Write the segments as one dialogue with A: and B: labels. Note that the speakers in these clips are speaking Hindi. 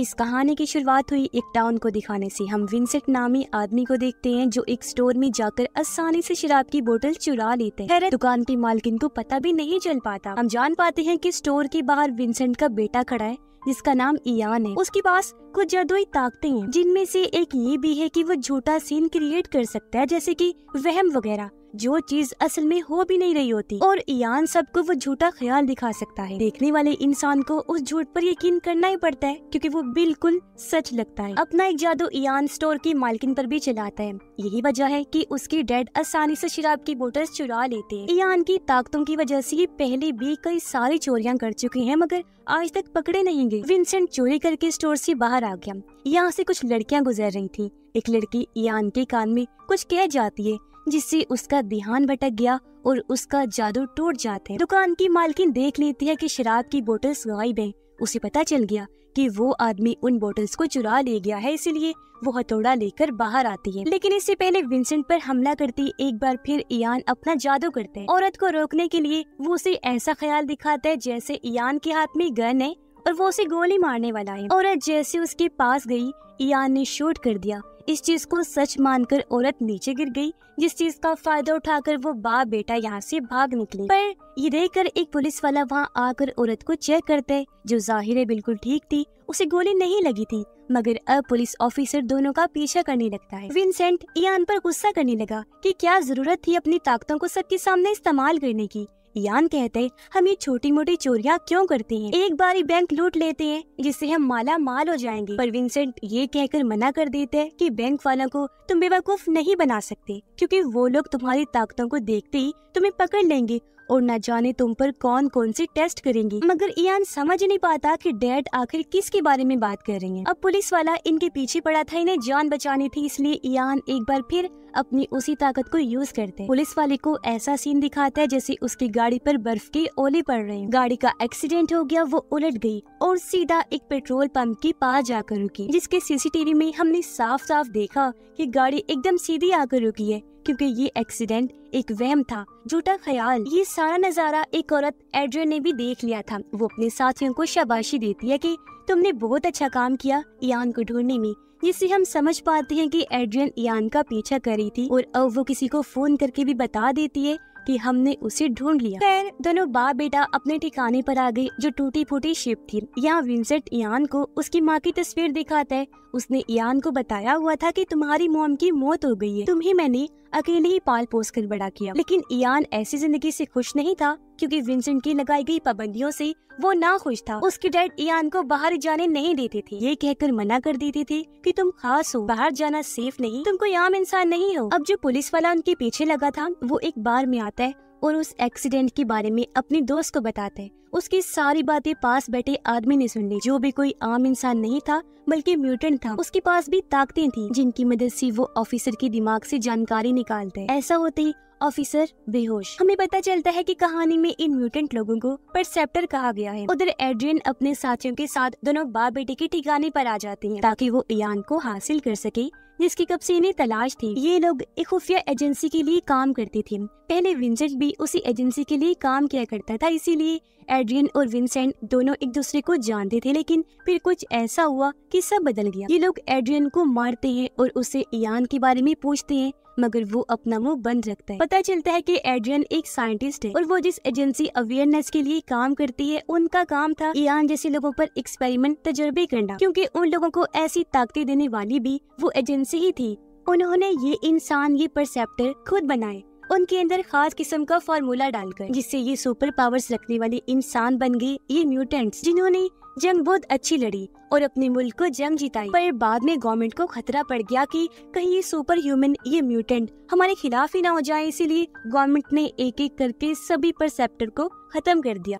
A: इस कहानी की शुरुआत हुई एक टाउन को दिखाने से। हम विंसेंट नामी आदमी को देखते हैं जो एक स्टोर में जाकर आसानी से शराब की बोतल चुरा लेते हैं। दुकान की मालकिन को पता भी नहीं चल पाता। हम जान पाते हैं कि स्टोर के बाहर विंसेंट का बेटा खड़ा है जिसका नाम इयान है। उसके पास कुछ जादुई ताकतें हैं, जिनमें से एक ये भी है कि वो झूठा सीन क्रिएट कर सकता है, जैसे कि वहम वगैरह, जो चीज असल में हो भी नहीं रही होती। और इयान सबको वो झूठा ख्याल दिखा सकता है। देखने वाले इंसान को उस झूठ पर यकीन करना ही पड़ता है क्योंकि वो बिल्कुल सच लगता है। अपना एक जादू इयान स्टोर की मालकिन पर भी चलाता है। यही वजह है कि उसके डैड आसानी से शराब की बोतल चुरा लेते हैं। इयान की ताकतों की वजह से ये पहले भी कई सारी चोरियां कर चुके हैं, मगर आज तक पकड़े नहीं गए। विंसेंट चोरी करके स्टोर से बाहर आ गया। यहाँ से कुछ लड़कियां गुजर रही थी। एक लड़की इयान के कान में कुछ कह जाती है, जिससे उसका ध्यान भटक गया और उसका जादू टूट जाता है। दुकान की मालकिन देख लेती है कि शराब की बोतल्स गायब है। उसे पता चल गया कि वो आदमी उन बोतल्स को चुरा ले गया है, इसलिए वो हथौड़ा लेकर बाहर आती है। लेकिन इससे पहले विंसेंट पर हमला करती एक बार फिर इयान अपना जादू करता है। औरत को रोकने के लिए वो उसे ऐसा ख्याल दिखाता है जैसे इयान के हाथ में गन है और वो उसे गोली मारने वाला है। औरत जैसे उसके पास गई, इयान ने शूट कर दिया। इस चीज को सच मानकर औरत नीचे गिर गई, जिस चीज का फायदा उठाकर वो बाप बेटा यहाँ से भाग निकले। पर ये देखकर एक पुलिस वाला वहाँ आकर औरत को चेक करता है, जो जाहिर है बिल्कुल ठीक थी, उसे गोली नहीं लगी थी। मगर अब पुलिस ऑफिसर दोनों का पीछा करने लगता है। विंसेंट इयान पर गुस्सा करने लगा कि क्या जरूरत थी अपनी ताकतों को सबके सामने इस्तेमाल करने की। इयान कहते हैं, हम ये छोटी मोटी चोरियां क्यों करते हैं, एक बार ही बैंक लूट लेते हैं जिससे हम माला माल हो जाएंगे। पर विंसेंट ये कहकर मना कर देते हैं कि बैंक वालों को तुम बेवकूफ नहीं बना सकते, क्योंकि वो लोग तुम्हारी ताकतों को देखते ही तुम्हें पकड़ लेंगे और न जाने तुम पर कौन कौन से टेस्ट करेंगे। मगर इयान समझ नहीं पाता कि डैड आखिर किसके बारे में बात कर रही हैं। अब पुलिस वाला इनके पीछे पड़ा था, इन्हें जान बचानी थी, इसलिए इयान एक बार फिर अपनी उसी ताकत को यूज करते हैं। पुलिस वाले को ऐसा सीन दिखाता है जैसे उसकी गाड़ी पर बर्फ के ओले पड़ रहे हैं। गाड़ी का एक्सीडेंट हो गया, वो उलट गई और सीधा एक पेट्रोल पंप के पास जाकर रुकी, जिसके सीसीटीवी में हमने साफ साफ देखा कि गाड़ी एकदम सीधी आकर रुकी है, क्योंकि ये एक्सीडेंट एक वहम था, झूठा ख्याल। ये सारा नजारा एक औरत एड्रियन ने भी देख लिया था। वो अपने साथियों को शाबाशी देती है कि तुमने बहुत अच्छा काम किया इयान को ढूंढने में, जिससे हम समझ पाते हैं कि एड्रियन इयान का पीछा कर रही थी और अब वो किसी को फोन करके भी बता देती है कि हमने उसे ढूंढ लिया। खैर दोनों बाप बेटा अपने ठिकाने पर आ गए, जो टूटी फूटी शिप थी। यहाँ विंसेंट इयान को उसकी माँ की तस्वीर दिखाता है। उसने इयान को बताया हुआ था कि तुम्हारी मॉम की मौत हो गई है, तुम्हें मैंने अकेले ही पाल पोस कर बड़ा किया। लेकिन इयान ऐसी जिंदगी से खुश नहीं था, क्योंकि विंसेंट की लगाई गई पाबंदियों से वो ना खुश था। उसके डैड इयान को बाहर जाने नहीं देते थे, ये कहकर मना कर देते थे कि तुम खास हो, बाहर जाना सेफ नहीं, तुम कोई आम इंसान नहीं हो। अब जो पुलिस वाला उनके पीछे लगा था, वो एक बार में आता है और उस एक्सीडेंट के बारे में अपने दोस्त को बताता है। उसकी सारी बातें पास बैठे आदमी ने सुन ली, जो भी कोई आम इंसान नहीं था बल्कि म्यूटेंट था। उसके पास भी ताकतें थी, जिनकी मदद से वो ऑफिसर के दिमाग से जानकारी निकालता है। ऐसा होते ही ऑफिसर बेहोश। हमें पता चलता है कि कहानी में इन म्यूटेंट लोगों को परसेप्टर कहा गया है। उधर एड्रियन अपने साथियों के साथ दोनों बाप बेटे के ठिकाने पर आ जाते हैं, ताकि वो इयान को हासिल कर सके, जिसकी कब से इन्हें तलाश थी। ये लोग एक खुफिया एजेंसी के लिए काम करते थे। पहले विंसेंट भी उसी एजेंसी के लिए काम किया करता था, इसीलिए एड्रियन और विंसेंट दोनों एक दूसरे को जानते थे। लेकिन फिर कुछ ऐसा हुआ कि सब बदल गया। ये लोग एड्रियन को मारते हैं और उससे इयान के बारे में पूछते हैं, मगर वो अपना मुंह बंद रखता है। पता चलता है कि एड्रियन एक साइंटिस्ट है और वो जिस एजेंसी अवेयरनेस के लिए काम करती है, उनका काम था इयान जैसे लोगों पर एक्सपेरिमेंट तजुर्बे करना, क्योंकि उन लोगों को ऐसी ताकतें देने वाली भी वो एजेंसी ही थी। उन्होंने ये इंसान, ये परसेप्टर खुद बनाए, उनके अंदर खास किस्म का फार्मूला डालकर, जिससे ये सुपर पावर्स रखने वाले इंसान बन गए, ये म्यूटेंट्स, जिन्होंने जंग बहुत अच्छी लड़ी और अपने मुल्क को जंग जिताई। पर बाद में गवर्नमेंट को खतरा पड़ गया कि कहीं ये सुपर ह्यूमन, ये म्यूटेंट हमारे खिलाफ ही ना हो जाए, इसीलिए गवर्नमेंट ने एक एक करके सभी परसेप्टर को खत्म कर दिया।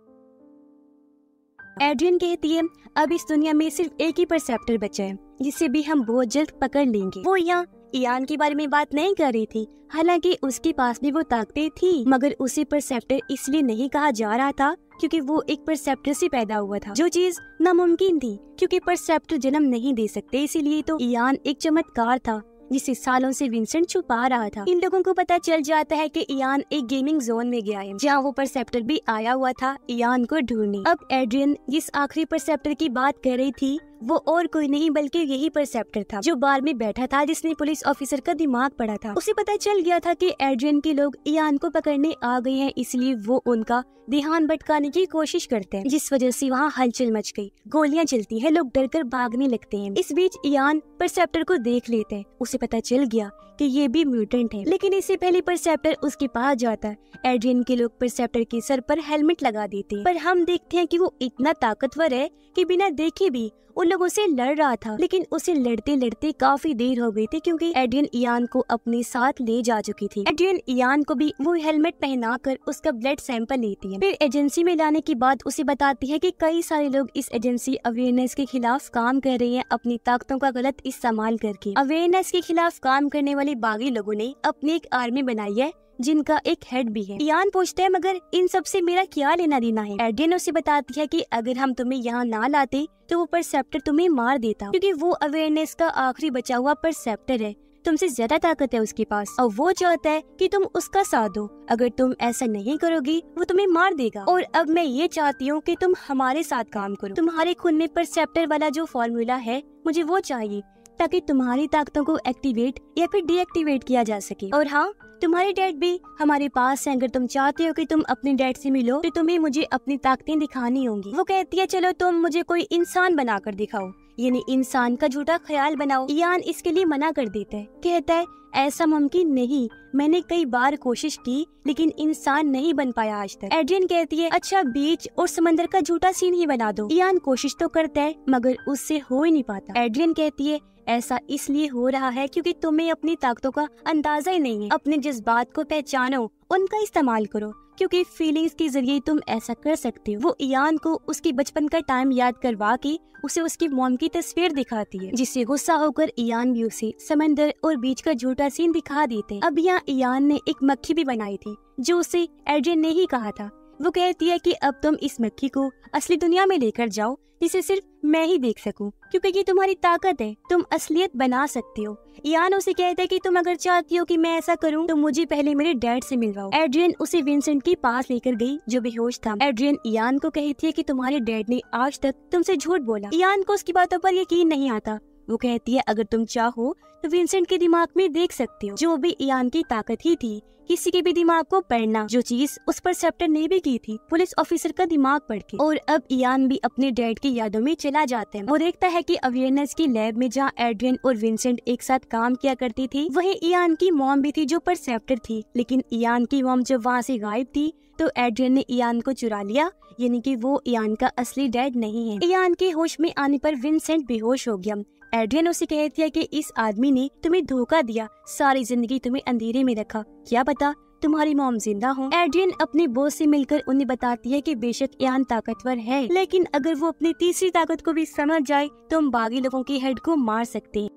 A: एड्रियन कहती है, अब इस दुनिया में सिर्फ एक ही परसेप्टर बचा है, जिसे भी हम बहुत जल्द पकड़ लेंगे। वो यहाँ इयान के बारे में बात नहीं कर रही थी, हालांकि उसके पास भी वो ताकतें थी, मगर उसे परसेप्टर इसलिए नहीं कहा जा रहा था क्योंकि वो एक परसेप्टर से पैदा हुआ था, जो चीज नामुमकिन थी, क्योंकि परसेप्टर जन्म नहीं दे सकते। इसीलिए तो इयान एक चमत्कार था, जिसे सालों से विंसेंट छुपा रहा था। इन लोगों को पता चल जाता है कि इयान एक गेमिंग जोन में गया है, जहाँ वो परसेप्टर भी आया हुआ था इयान को ढूंढने। अब एड्रियन जिस आखिरी परसेप्टर की बात कर रही थी, वो और कोई नहीं बल्कि यही परसेप्टर था जो बार में बैठा था, जिसने पुलिस ऑफिसर का दिमाग पढ़ा था। उसे पता चल गया था कि एड्रियन के लोग इयान को पकड़ने आ गए हैं, इसलिए वो उनका ध्यान भटकाने की कोशिश करते हैं, जिस वजह से वहाँ हलचल मच गई। गोलियां चलती है, लोग डरकर भागने लगते हैं। इस बीच इयान परसेप्टर को देख लेते हैं। उसे पता चल गया कि ये भी म्यूटेंट है, लेकिन इससे पहले परसेप्टर उसके पास जाता है। एड्रियन के लोग परसेप्टर के सर पर हेलमेट लगा देते हैं, पर हम देखते हैं कि वो इतना ताकतवर है कि बिना देखे भी उन लोगों से लड़ रहा था। लेकिन उसे लड़ते लड़ते काफी देर हो गई थी, क्योंकि एड्रियन इयान को अपने साथ ले जा चुकी थी। एड्रियन इयान को भी वो हेलमेट पहनाकर उसका ब्लड सैंपल लेती है। फिर एजेंसी में लाने के बाद उसे बताती है कि कई सारे लोग इस एजेंसी अवेयरनेस के खिलाफ काम कर रहे हैं, अपनी ताकतों का गलत इस्तेमाल करके। अवेयरनेस के खिलाफ काम करने वाले बागी लोगों ने अपनी एक आर्मी बनाई है, जिनका एक हेड भी है। इयान पूछता है, मगर इन सब से मेरा क्या लेना देना है? एड्रियन उसे बताती है कि अगर हम तुम्हें यहाँ ना लाते तो वो परसेप्टर तुम्हें मार देता, क्योंकि वो अवेयरनेस का आखिरी बचा हुआ परसेप्टर है। तुमसे ज्यादा ताकत है उसके पास, और वो चाहता है कि तुम उसका साथ दो। अगर तुम ऐसा नहीं करोगी वो तुम्हें मार देगा। और अब मैं ये चाहती हूँ कि तुम हमारे साथ काम करो। तुम्हारे खून में परसेप्टर वाला जो फॉर्मूला है, मुझे वो चाहिए, ताकि तुम्हारी ताकतों को एक्टिवेट या फिर डीएक्टिवेट किया जा सके। और हाँ, तुम्हारे डैड भी हमारे पास हैं। अगर तुम चाहते हो कि तुम अपने डैड से मिलो तो तुम्हें मुझे अपनी ताकतें दिखानी होंगी। वो कहती है, चलो तुम मुझे कोई इंसान बनाकर दिखाओ, यानी इंसान का झूठा ख्याल बनाओ। इयान इसके लिए मना कर देता है, कहता है ऐसा मुमकिन नहीं, मैंने कई बार कोशिश की लेकिन इंसान नहीं बन पाया आज तक। एड्रियन कहती है, अच्छा बीच और समंदर का झूठा सीन ही बना दो। इयान कोशिश तो करता है मगर उससे हो ही नहीं पाता। एड्रियन कहती है, ऐसा इसलिए हो रहा है क्योंकि तुम्हें अपनी ताकतों का अंदाजा ही नहीं है। अपने जज्बात को पहचानो, उनका इस्तेमाल करो, क्योंकि फीलिंग्स के जरिए तुम ऐसा कर सकते हो। वो इयान को उसकी बचपन का टाइम याद करवा के उसे उसकी मॉम की तस्वीर दिखाती है, जिससे गुस्सा होकर इयान भी उसे समंदर और बीच का झूठा सीन दिखा देते हैं। अब यहाँ इयान ने एक मक्खी भी बनाई थी जो उसे एड्रियन ने ही कहा था। वो कहती है कि अब तुम इस मक्खी को असली दुनिया में लेकर जाओ, जिसे सिर्फ मैं ही देख सकूं, क्योंकि ये तुम्हारी ताकत है, तुम असलियत बना सकते हो। इयान उसे कहता है कि तुम अगर चाहती हो कि मैं ऐसा करूं तो मुझे पहले मेरे डैड से मिलवाओ। एड्रियन उसे विंसेंट के पास लेकर गई जो बेहोश था। एड्रियन इयान को कहती है कि तुम्हारे डैड ने आज तक तुमसे झूठ बोला। इयान को उसकी बातों पर यकीन नहीं आता। वो कहती है, अगर तुम चाहो तो विंसेंट के दिमाग में देख सकते हो, जो भी इयान की ताकत ही थी, किसी के भी दिमाग को पढ़ना, जो चीज उस परसेप्टर ने भी की थी, पुलिस ऑफिसर का दिमाग पढ़ के। और अब इयान भी अपने डैड की यादों में चला जाता है। वो देखता है कि अवेयरनेस की लैब में जहाँ एड्रियन और विंसेंट एक साथ काम किया करती थी, वही इयान की मॉम भी थी जो परसेप्टर थी। लेकिन इयान की मॉम जब वहाँ से गायब थी तो एड्रियन ने इयान को चुरा लिया, यानी कि वो इयान का असली डैड नहीं है। इयान के होश में आने पर विंसेंट बेहोश हो गया। एड्रियन उसे कहती है कि इस आदमी ने तुम्हें धोखा दिया, सारी जिंदगी तुम्हें अंधेरे में रखा, क्या पता तुम्हारी मॉम जिंदा हो। एड्रियन अपने बॉस से मिलकर उन्हें बताती है कि बेशक इयान ताकतवर है, लेकिन अगर वो अपनी तीसरी ताकत को भी समझ जाए तो हम बागी लोगों के हेड को मार सकते हैं।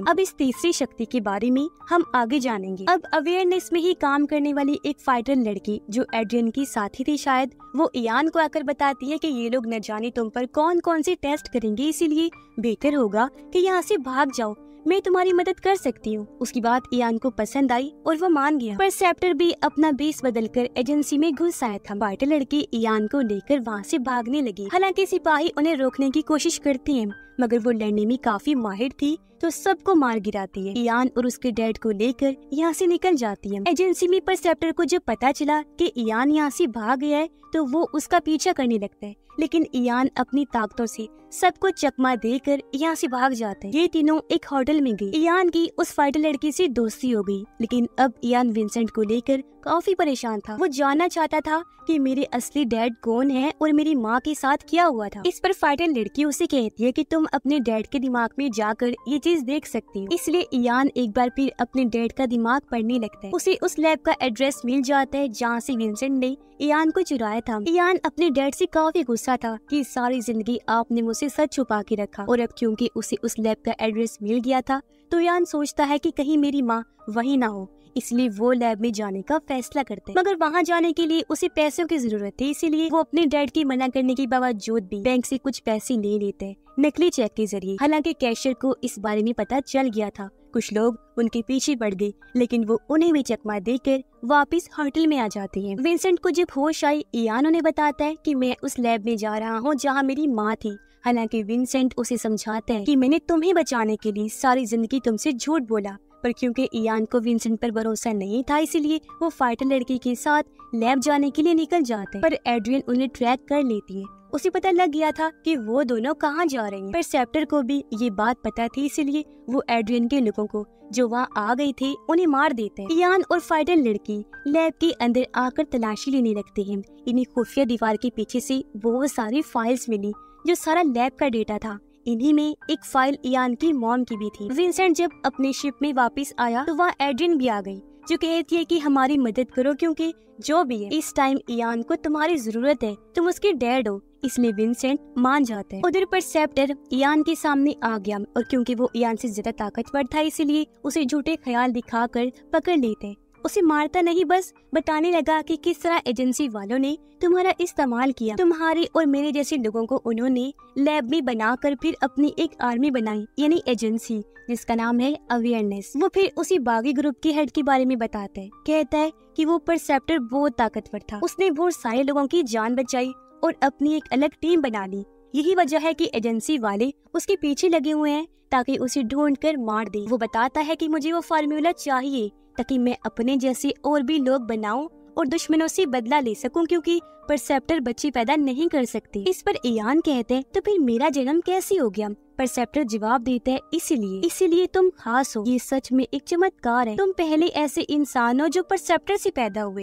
A: अब इस तीसरी शक्ति के बारे में हम आगे जानेंगे। अब अवेयरनेस में ही काम करने वाली एक फाइटर लड़की जो एड्रियन की साथी थी शायद, वो इयान को आकर बताती है कि ये लोग न जाने तुम पर कौन कौन से टेस्ट करेंगे, इसीलिए बेहतर होगा कि यहाँ से भाग जाओ, मैं तुम्हारी मदद कर सकती हूँ। उसकी बात इयान को पसंद आई और वो मान गया। परसेप्टर भी अपना बेस बदलकर एजेंसी में घुस आया था। फाइटर लड़की इयान को लेकर वहाँ से भागने लगी। हालांकि सिपाही उन्हें रोकने की कोशिश करते हैं, मगर वो लड़ने में काफी माहिर थी तो सबको मार गिराती है। इयान और उसके डैड को लेकर यहाँ से निकल जाती है। एजेंसी में परसेप्टर को जब पता चला कि इयान यहाँ से भाग गया है तो वो उसका पीछा करने लगता है, लेकिन इयान अपनी ताकतों से सबको चकमा देकर यहाँ से भाग जाते हैं। ये तीनों एक होटल में गए। इयान की उस फाइटर लड़की से दोस्ती हो गई, लेकिन अब इयान विंसेंट को लेकर काफी परेशान था। वो जानना चाहता था कि मेरे असली डैड कौन है और मेरी माँ के साथ क्या हुआ था। इस पर फाइटर लड़की उसे कहती है कि तुम अपने डैड के दिमाग में जाकर ये चीज देख सकती हो। इसलिए इयान एक बार फिर अपने डैड का दिमाग पढ़ने लगता है। उसे उस लैब का एड्रेस मिल जाता है जहाँ से विंसेंट ने इयान को चुराया था। इयान अपने डैड से काफी गुस्सा था कि सारी जिंदगी आपने मुझसे सच छुपा के रखा, और अब क्योंकि उसे उस लैब का एड्रेस मिल गया था तो इयान सोचता है कि कहीं मेरी माँ वही ना हो, इसलिए वो लैब में जाने का फैसला करते हैं। मगर वहाँ जाने के लिए उसे पैसों की जरूरत थी, इसीलिए वो अपने डैड की मना करने के बावजूद भी बैंक से कुछ पैसे ले लेते हैं नकली चेक के जरिए। हालांकि कैशियर को इस बारे में पता चल गया था। कुछ लोग उनके पीछे पड़ गए, लेकिन वो उन्हें भी चकमा देकर वापस होटल में आ जाते हैं। विंसेंट को जब होश आई, इयान उन्हें बताता है कि मैं उस लैब में जा रहा हूँ जहाँ मेरी माँ थी। हालांकि विंसेंट उसे समझाता है कि मैंने तुम्हें बचाने के लिए सारी जिंदगी तुमसे झूठ बोला, पर क्योंकि इयान को विंसेंट पर भरोसा नहीं था इसलिए वो फाइटर लड़की के साथ लैब जाने के लिए निकल जाते हैं। पर एड्रियन उन्हें ट्रैक कर लेती है। उसे पता लग गया था कि वो दोनों कहाँ जा रहे हैं। परसेप्टर को भी ये बात पता थी इसलिए वो एड्रियन के लोगों को जो वहाँ आ गए थे उन्हें मार देते हैं। इयान और फाइटर लड़की लैब के अंदर आकर तलाशी लेने लगते हैं। इन्हें खुफिया दीवार के पीछे से बहुत सारी फाइल्स मिली जो सारा लैब का डेटा था। इन्हीं में एक फाइल इयान की मॉम की भी थी। विंसेंट जब अपने शिप में वापस आया तो वहाँ एड्रियन भी आ गई जो कहती है कि हमारी मदद करो क्योंकि जो भी है इस टाइम इयान को तुम्हारी जरूरत है, तुम उसके डैड हो। इसलिए विंसेंट मान जाता है। उधर परसेप्टर इयान के सामने आ गया और क्योंकि वो इयान से ज्यादा ताकतवर था इसलिए उसे झूठे ख्याल दिखाकर पकड़ लेते। उसे मारता नहीं, बस बताने लगा कि किस तरह एजेंसी वालों ने तुम्हारा इस्तेमाल किया। तुम्हारे और मेरे जैसे लोगों को उन्होंने लैब में बनाकर फिर अपनी एक आर्मी बनाई, यानी एजेंसी, जिसका नाम है अवेयरनेस। वो फिर उसी बागी ग्रुप के हेड के बारे में बताता है। कहता है कि वो परसेप्टर बहुत ताकतवर था, उसने बहुत सारे लोगों की जान बचाई और अपनी एक अलग टीम बना ली। यही वजह है कि एजेंसी वाले उसके पीछे लगे हुए हैं ताकि उसे ढूंढ कर मार दे। वो बताता है कि मुझे वो फार्मूला चाहिए ताकि मैं अपने जैसे और भी लोग बनाऊं और दुश्मनों से बदला ले सकूं क्योंकि परसेप्टर बच्ची पैदा नहीं कर सकती। इस पर इयान कहते हैं तो फिर मेरा जन्म कैसे हो गया? परसेप्टर जवाब देता है इसीलिए तुम खास हो। ये सच में एक चमत्कार है, तुम पहले ऐसे इंसान हो जो परसेप्टर से पैदा हुए।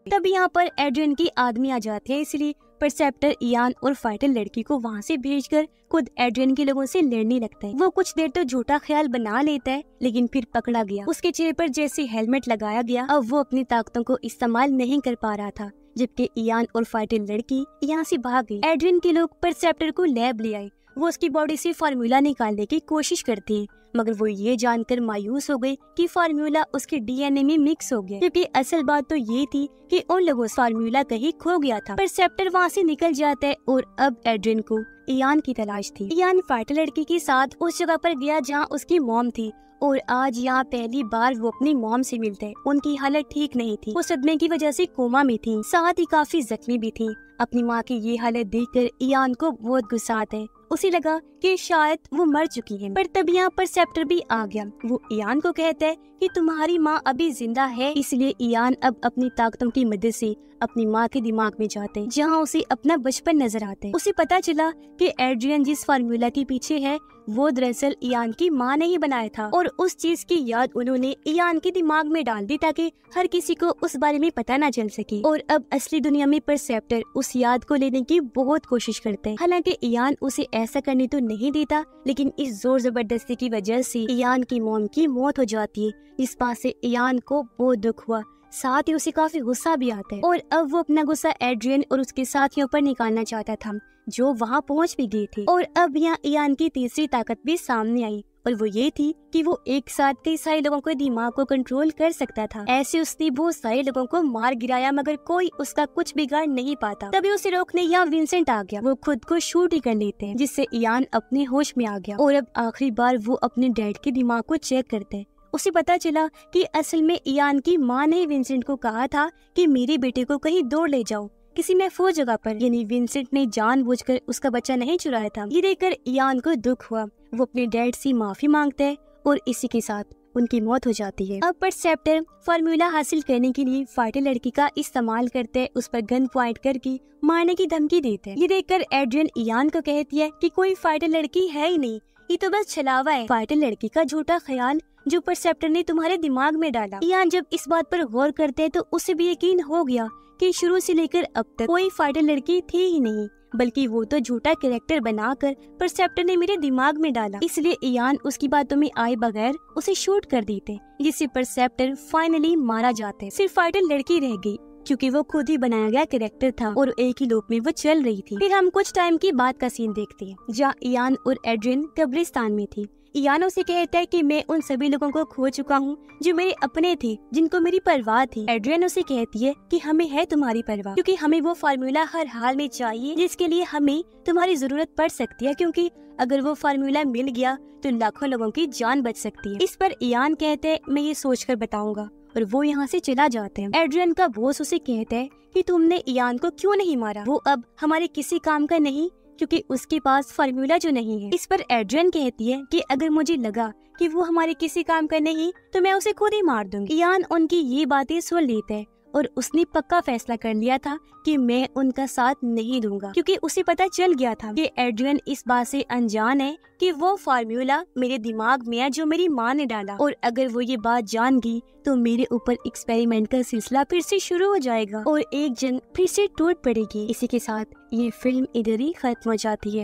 A: तब यहाँ पर एड्रियन की आदमी आ जाते हैं इसलिए परसेप्टर इयान और फाइटर लड़की को वहाँ से भेजकर खुद एड्रियन के लोगों से लड़ने लगता है। वो कुछ देर तो झूठा ख्याल बना लेता है लेकिन फिर पकड़ा गया। उसके चेहरे पर जैसे हेलमेट लगाया गया, अब वो अपनी ताकतों को इस्तेमाल नहीं कर पा रहा था। जबकि इयान और फाइटर लड़की यहाँ से भाग गई। एड्रियन के लोग परसेप्टर को लैब ले आए। वो उसकी बॉडी से फार्मूला निकालने की कोशिश करती है मगर वो ये जानकर मायूस हो गई कि फार्मूला उसके डीएनए में मिक्स हो गया, क्योंकि असल बात तो ये थी कि उन लोगों से फार्मूला कहीं खो गया था। परसेप्टर वहाँ से निकल जाता है और अब एड्रियन को इयान की तलाश थी। इयान फाइटर लड़की के साथ उस जगह पर गया जहाँ उसकी मॉम थी और आज यहाँ पहली बार वो अपनी मॉम से मिलते। उनकी हालत ठीक नहीं थी, वो सदमे की वजह से कोमा में थी, साथ ही काफी जख्मी भी थी। अपनी माँ की ये हालत देखकर इयान को बहुत गुस्सा आता है। उसे लगा कि शायद वो मर चुकी है, पर तब यहाँ परसेप्टर भी आ गया। वो इयान को कहता है कि तुम्हारी माँ अभी जिंदा है। इसलिए इयान अब अपनी ताकतों की मदद से अपनी माँ के दिमाग में जाते हैं जहाँ उसे अपना बचपन नजर आता है। उसे पता चला कि एड्रियन जिस फार्मूला के पीछे है वो दरअसल इयान की माँ ने ही बनाया था और उस चीज की याद उन्होंने इयान के दिमाग में डाल दी ताकि हर किसी को उस बारे में पता न चल सके। और अब असली दुनिया में परसेप्टर उस याद को लेने की बहुत कोशिश करते हैं। हालांकि इयान उसे ऐसा करने तो नहीं देता, लेकिन इस जोर जबरदस्ती की वजह से इयान की मॉम की मौत हो जाती है, जिस बात से इयान को बहुत दुख हुआ। साथ ही उसे काफी गुस्सा भी आता है और अब वो अपना गुस्सा एड्रियन और उसके साथियों पर निकालना चाहता था जो वहाँ पहुँच भी गए थे। और अब यहाँ इयान की तीसरी ताकत भी सामने आई और वो ये थी कि वो एक साथ कई सारे लोगों के दिमाग को कंट्रोल कर सकता था। ऐसे उसने बहुत सारे लोगों को मार गिराया मगर कोई उसका कुछ बिगाड़ नहीं पाता। तभी उसे रोकने यहाँ विंसेंट आ गया। वो खुद को शूट ही कर लेते हैं जिससे इयान अपने होश में आ गया और अब आखिरी बार वो अपने डैड के दिमाग को चेक करते हैं। उसे पता चला कि असल में इयान की माँ ने विंसेंट को कहा था कि मेरे बेटे को कहीं दूर ले जाओ किसी महफूज जगह पर, यानी विंसेंट ने जानबूझकर उसका बच्चा नहीं चुराया था। ये देखकर इयान को दुख हुआ। वो अपने डैड से माफी मांगता है और इसी के साथ उनकी मौत हो जाती है। अब परसेप्टर फार्मूला हासिल करने के लिए फाइटर लड़की का इस्तेमाल करते हैं, उस पर गन पॉइंट करके मारने की धमकी देते हैं। ये देखकर एड्रियन इयान को कहती है कि कोई फाइटर लड़की है ही नहीं, ये तो बस छलावा है, फाइटर लड़की का झूठा ख्याल जो परसेप्टर ने तुम्हारे दिमाग में डाला। इयान जब इस बात पर गौर करते हैं तो उसे भी यकीन हो गया कि शुरू से लेकर अब तक कोई फाइटर लड़की थी ही नहीं, बल्कि वो तो झूठा कैरेक्टर बनाकर परसेप्टर ने मेरे दिमाग में डाला। इसलिए इयान उसकी बातों में आए बगैर उसे शूट कर देते, जिससे परसेप्टर फाइनली मारा जाता है। सिर्फ फाइटर लड़की रह गई क्योंकि वो खुद ही बनाया गया कैरेक्टर था और एक ही लूप में वो चल रही थी। फिर हम कुछ टाइम की बाद का सीन देखते हैं जहाँ इयान और एड्रियन कब्रिस्तान में थी। इयान उसे कहता है कि मैं उन सभी लोगों को खो चुका हूँ जो मेरे अपने थे, जिनको मेरी परवाह थी। एड्रियन उसे कहती है कि हमें है तुम्हारी परवाह क्योंकि हमें वो फार्मूला हर हाल में चाहिए जिसके लिए हमें तुम्हारी जरूरत पड़ सकती है, क्योंकि अगर वो फार्मूला मिल गया तो लाखों लोगों की जान बच सकती है। इस पर इयान कहते हैं मैं ये सोचकर बताऊंगा और वो यहाँ से चला जाते हैं। एड्रियन का बॉस उसे कहता है कि तुमने इयान को क्यों नहीं मारा, वो अब हमारे किसी काम का नहीं, क्योंकि उसके पास फार्मूला जो नहीं है। इस पर एड्रियन कहती है कि अगर मुझे लगा कि वो हमारे किसी काम का नहीं तो मैं उसे खुद ही मार दूंगी। इयान उनकी ये बातें सुन लेता है और उसने पक्का फैसला कर लिया था कि मैं उनका साथ नहीं दूंगा, क्योंकि उसे पता चल गया था कि एड्रियन इस बात से अनजान है कि वो फार्मूला मेरे दिमाग में है जो मेरी माँ ने डाला, और अगर वो ये बात जान गई तो मेरे ऊपर एक्सपेरिमेंट का सिलसिला फिर से शुरू हो जाएगा और एक जंग फिर से टूट पड़ेगी। इसी के साथ ये फिल्म इधर ही खत्म हो जाती है।